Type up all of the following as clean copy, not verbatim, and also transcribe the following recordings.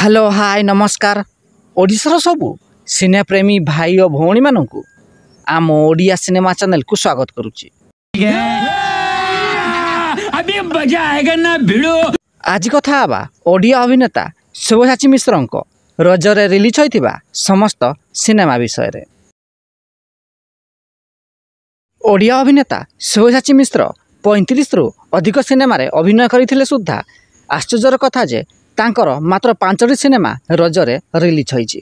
Hello hi नमस्कार ओडिशार सबू सिनेप्रेमी भाई और भौणी मानू आम ओडिया सिनेमा चैनल को स्वागत करुच्ची। अभी मजा आएगा ना भिड़ो। आज कथा हवा ओडिया अभिनेता सब्यसाची मिश्र रजरे रिलीज होइथिबा समस्त सिनेमा विषय रे। ओडिया अभिनेता सब्यसाची मिश्र 35 रु अधिक सिनेमा रे अभिनय करथिले सुद्धा आश्चर्यर कथा जे तांकर मात्र 5टी सिनेमा रजरे रिलीज होइछि।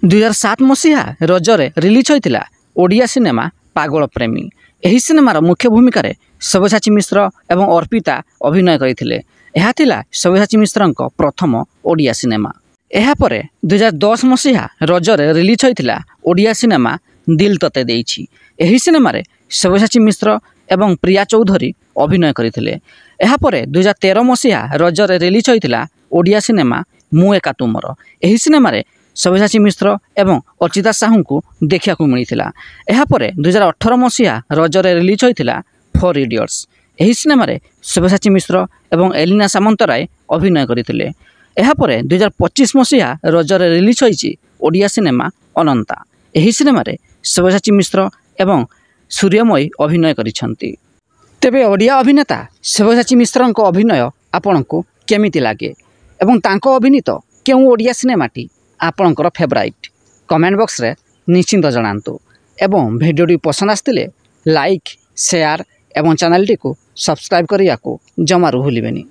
2007 मसीहा रजरे रिलीज होइतिला ओडिया सिनेमा पागल प्रेमी। एही सिनेमार मुख्य भूमिका रे सब्यसाची मिश्र एवं अर्पिता अभिनय करथिले। एहा थिला सब्यसाची मिश्रंक प्रथम ओडिया सिनेमा। एहा परे 2010 मसीहा रजरे रिलीज होइतिला ओडिया सिनेमा दिल तते देइछि। एही सिनेमा रे सब्यसाची मिश्र एवं प्रिया चौधरी अभिनय करथिले। एहा परे 2013 मसीहा रजरे रिलीज होइतिला ओडिया सिनेमा मु एका तुमर। एही सिनेमा रे सब्यसाची मिश्र एवं अर्चिता साहू को देखा मिलता। एहा परे 2018 मसीहा रजरे रिलीज होइतिला फॉर इडियट्स। एही सिनेमा रे सब्यसाची मिश्र एवं एलिना सामंतराय अभिनय करथिले। एहा परे 2025 मसीहा रजरे रिलीज होइछि ओडिया सिनेमा अनंता। एही सिनेमा रे सब्यसाची मिश्र एवं सूर्यमयी अभिनय करिसंती। तेबे ओडिया अभिनेता सब्यसाची मिश्रंक अभिनय आपनको केमिति लागे एवं तांको अभिनीत केउ ओडिया सिनेमाटी आपणकर फेवराइट कमेंट बॉक्स रे निश्चिंत जणांतु। एवं भिडियोटी पसंद आसतिले लाइक शेयर एवं चैनल टी को सब्सक्राइब करिया को जमारू भूलिबेनी।